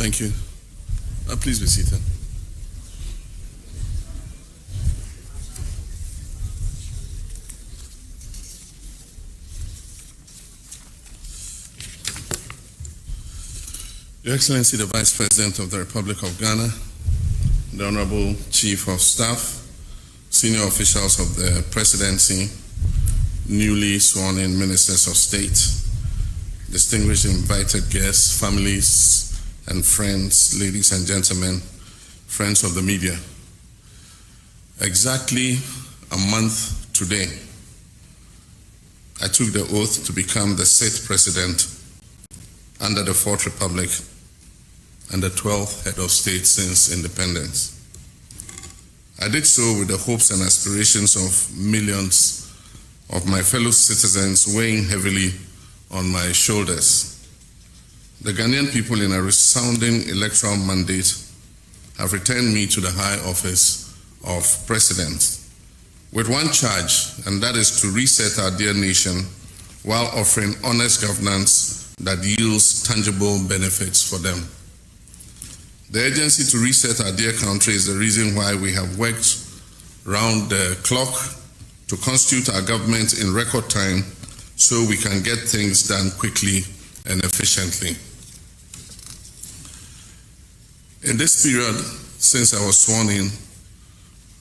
Thank you. Please be seated. Your Excellency, the Vice President of the Republic of Ghana, the Honorable Chief of Staff, senior officials of the Presidency, newly sworn-in Ministers of State, distinguished invited guests, families and friends, ladies and gentlemen, friends of the media. Exactly a month today, I took the oath to become the 6th President under the 4th Republic and the 12th head of state since independence. I did so with the hopes and aspirations of millions of my fellow citizens weighing heavily on my shoulders. The Ghanaian people, in a resounding electoral mandate, have returned me to the high office of President with one charge, and that is to reset our dear nation while offering honest governance that yields tangible benefits for them. The urgency to reset our dear country is the reason why we have worked round the clock to constitute our government in record time so we can get things done quickly and efficiently. In this period, since I was sworn in,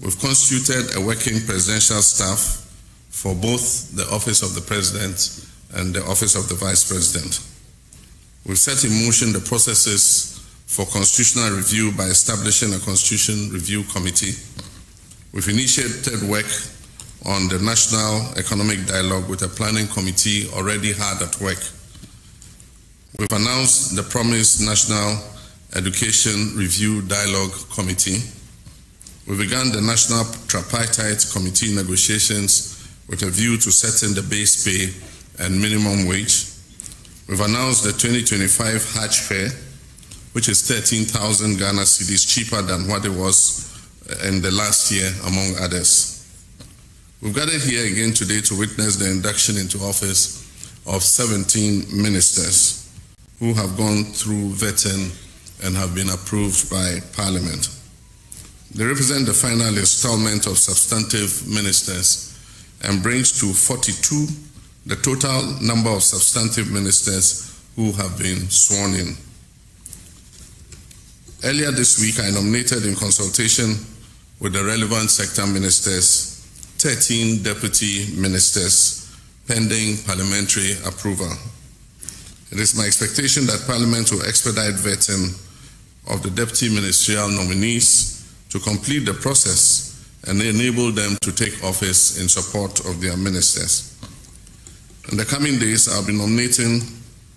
we've constituted a working presidential staff for both the Office of the President and the Office of the Vice President. We've set in motion the processes for constitutional review by establishing a Constitution Review Committee. We've initiated work on the National Economic Dialogue with a planning committee already hard at work. We've announced the promised National Education Review Dialogue Committee. We began the National Tripartite Committee negotiations with a view to setting the base pay and minimum wage. We've announced the 2025 Hajj Fair, which is 13,000 Ghana cedis cheaper than what it was in the last year, among others. We've gathered here again today to witness the induction into office of 17 ministers who have gone through vetting and have been approved by Parliament. They represent the final installment of substantive ministers and brings to 42 the total number of substantive ministers who have been sworn in. Earlier this week, I nominated in consultation with the relevant sector ministers 13 deputy ministers pending parliamentary approval. It is my expectation that Parliament will expedite vetting of the deputy ministerial nominees to complete the process and enable them to take office in support of their ministers. In the coming days, I'll be nominating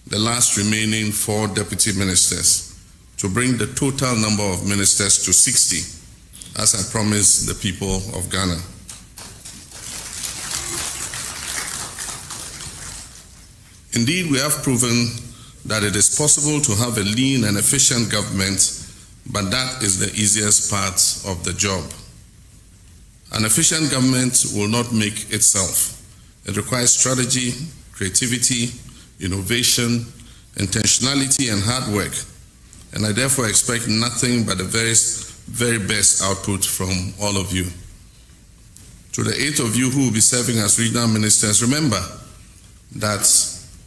the last remaining 4 deputy ministers to bring the total number of ministers to 60, as I promised the people of Ghana. Indeed, we have proven that it is possible to have a lean and efficient government, but that is the easiest part of the job. An efficient government will not make itself. It requires strategy, creativity, innovation, intentionality, and hard work. And I therefore expect nothing but the very best output from all of you. To the 8 of you who will be serving as regional ministers, remember that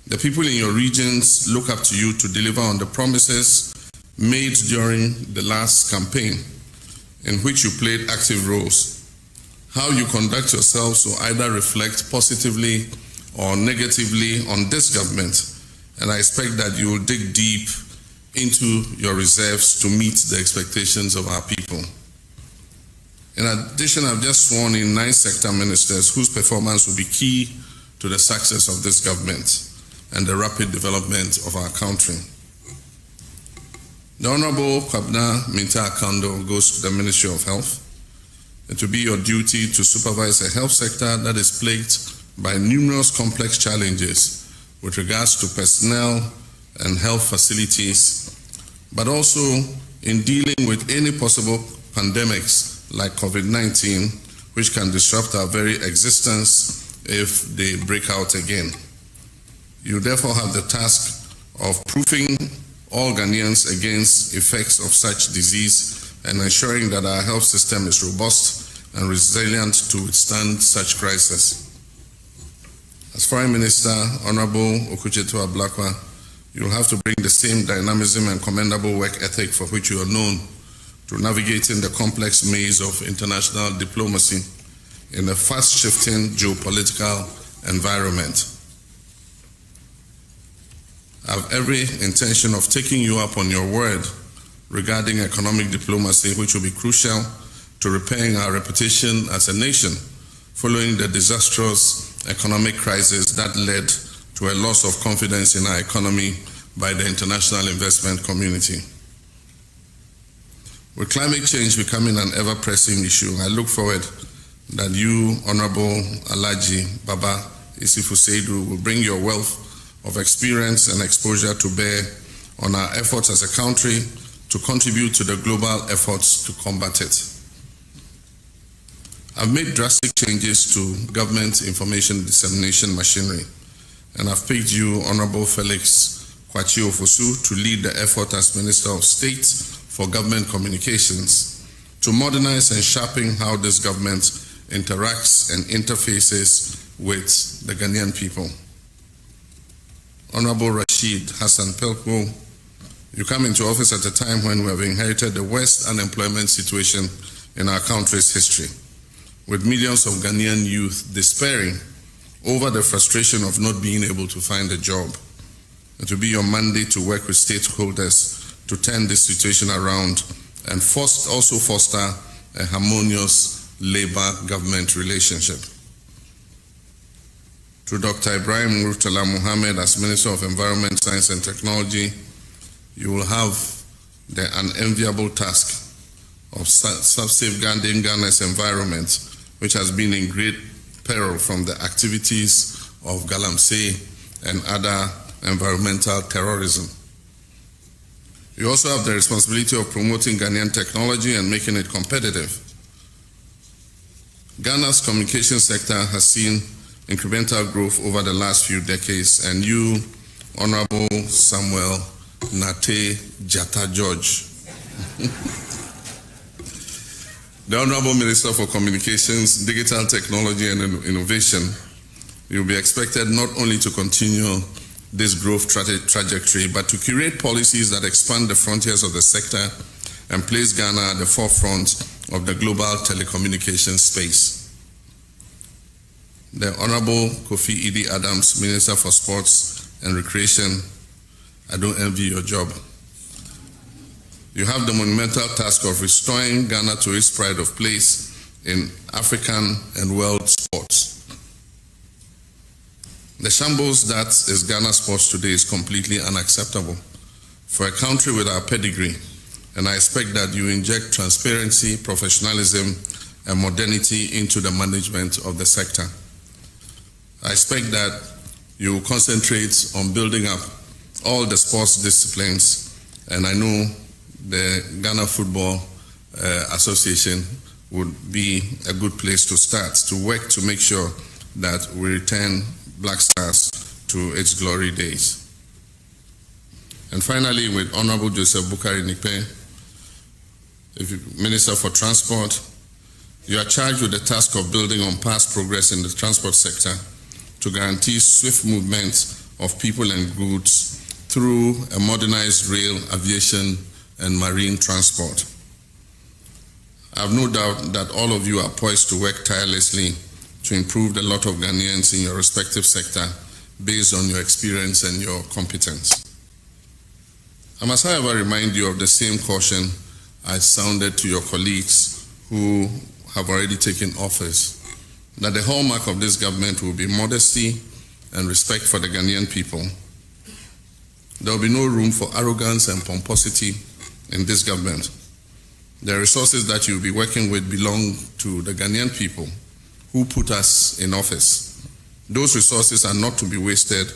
the people in your regions look up to you to deliver on the promises made during the last campaign, in which you played active roles. How you conduct yourselves will either reflect positively or negatively on this government, and I expect that you will dig deep into your reserves to meet the expectations of our people. In addition, I've just sworn in 9 sector ministers whose performance will be key to the success of this government and the rapid development of our country. The Honorable Kwabena Mintah-Akando goes to the Ministry of Health. It will be your duty to supervise a health sector that is plagued by numerous complex challenges with regards to personnel and health facilities, but also in dealing with any possible pandemics like COVID-19, which can disrupt our very existence if they break out again. You therefore have the task of proofing all Ghanaians against effects of such disease and ensuring that our health system is robust and resilient to withstand such crisis. As Foreign Minister, Honorable Opoku-Agyemang, you will have to bring the same dynamism and commendable work ethic for which you are known to navigating the complex maze of international diplomacy in a fast-shifting geopolitical environment. I have every intention of taking you up on your word regarding economic diplomacy, which will be crucial to repairing our reputation as a nation following the disastrous economic crisis that led to a loss of confidence in our economy by the international investment community. With climate change becoming an ever-pressing issue, I look forward that you, Honorable Alhaji Baba Isifu Seidu, will bring your wealth of experience and exposure to bear on our efforts as a country to contribute to the global efforts to combat it. I've made drastic changes to government information dissemination machinery, and I've picked you, Honorable Felix Kwakye-Ofosu, to lead the effort as Minister of State for Government Communications to modernize and sharpen how this government interacts and interfaces with the Ghanaian people. Honorable Rashid Hassan Pelko, you come into office at a time when we have inherited the worst unemployment situation in our country's history, with millions of Ghanaian youth despairing over the frustration of not being able to find a job. It will be your mandate to work with stakeholders to turn this situation around and also foster a harmonious labor-government relationship. To Dr. Ibrahim Murtala Mohammed as Minister of Environment, Science and Technology, you will have the unenviable task of safeguarding Ghana's environment, which has been in great peril from the activities of galamsey and other environmental terrorism. You also have the responsibility of promoting Ghanaian technology and making it competitive. Ghana's communication sector has seen incremental growth over the last few decades, and you, Honorable Samuel Nate Jata George, the Honorable Minister for Communications, Digital Technology and Innovation, you'll be expected not only to continue this growth trajectory, but to curate policies that expand the frontiers of the sector and place Ghana at the forefront of the global telecommunications space. The Honorable Kofi Idi Adams, Minister for Sports and Recreation, I don't envy your job. You have the monumental task of restoring Ghana to its pride of place in African and world sports. The shambles that is Ghana sports today is completely unacceptable for a country with our pedigree, and I expect that you inject transparency, professionalism, and modernity into the management of the sector. I expect that you will concentrate on building up all the sports disciplines, and I know the Ghana Football Association would be a good place to start, to work to make sure that we return Black Stars to its glory days. And finally, with Honorable Joseph Bukari Nikpe, Minister for Transport, you are charged with the task of building on past progress in the transport sector to guarantee swift movement of people and goods through a modernized rail, aviation, and marine transport. I have no doubt that all of you are poised to work tirelessly to improve the lot of Ghanaians in your respective sector based on your experience and your competence. I must, however, remind you of the same caution I sounded to your colleagues who have already taken office, that the hallmark of this government will be modesty and respect for the Ghanaian people. There will be no room for arrogance and pomposity in this government. The resources that you'll be working with belong to the Ghanaian people who put us in office. Those resources are not to be wasted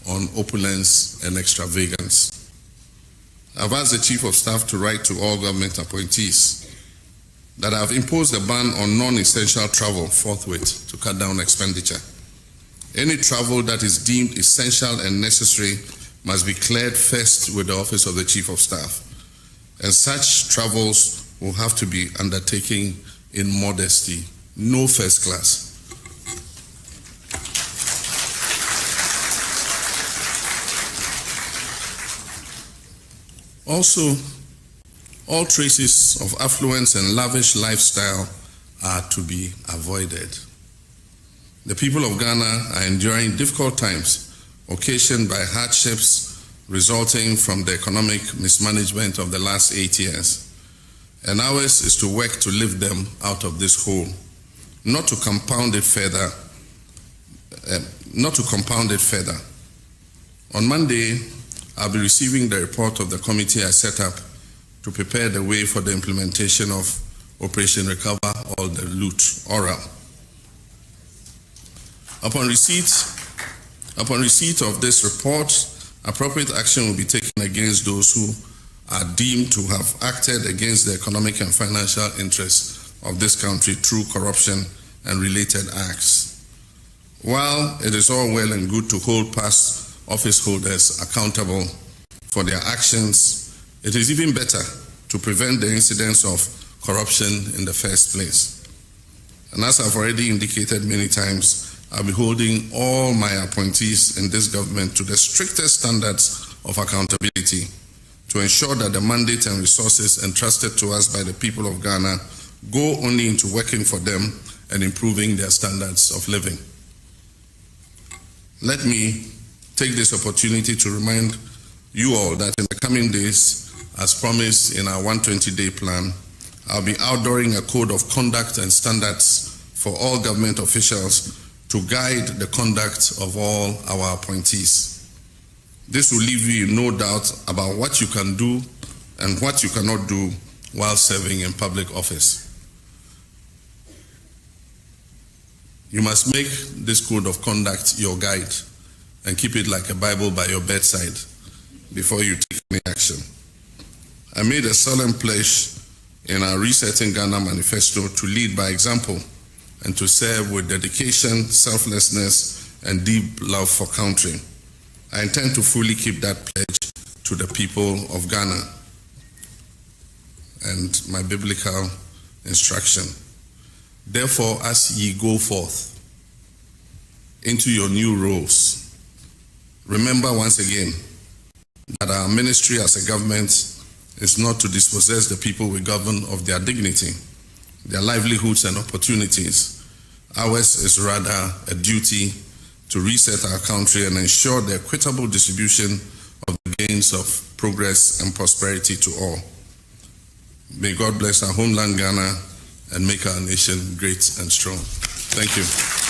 on opulence and extravagance. I've asked the Chief of Staff to write to all government appointees that I've imposed a ban on non-essential travel forthwith to cut down expenditure. Any travel that is deemed essential and necessary must be cleared first with the Office of the Chief of Staff, and such travels will have to be undertaken in modesty, no first class. Also, all traces of affluence and lavish lifestyle are to be avoided. The people of Ghana are enduring difficult times occasioned by hardships resulting from the economic mismanagement of the last 8 years. And ours is to work to lift them out of this hole, not to compound it further. On Monday, I'll be receiving the report of the committee I set up to prepare the way for the implementation of Operation Recover or the Loot Oral. Upon receipt of this report, appropriate action will be taken against those who are deemed to have acted against the economic and financial interests of this country through corruption and related acts. While it is all well and good to hold past office holders accountable for their actions, it is even better to prevent the incidence of corruption in the first place. And as I've already indicated many times, I'll be holding all my appointees in this government to the strictest standards of accountability to ensure that the mandate and resources entrusted to us by the people of Ghana go only into working for them and improving their standards of living. Let me take this opportunity to remind you all that in the coming days, as promised in our 120-day plan, I'll be outdooring a code of conduct and standards for all government officials to guide the conduct of all our appointees. This will leave you in no doubt about what you can do and what you cannot do while serving in public office. You must make this code of conduct your guide and keep it like a Bible by your bedside before you take any action. I made a solemn pledge in our Resetting Ghana manifesto to lead by example and to serve with dedication, selflessness, and deep love for country. I intend to fully keep that pledge to the people of Ghana. And my biblical instruction. Therefore, as ye go forth into your new roles, remember once again that our ministry as a government is not to dispossess the people we govern of their dignity, their livelihoods and opportunities. Ours is rather a duty to reset our country and ensure the equitable distribution of the gains of progress and prosperity to all. May God bless our homeland Ghana and make our nation great and strong. Thank you.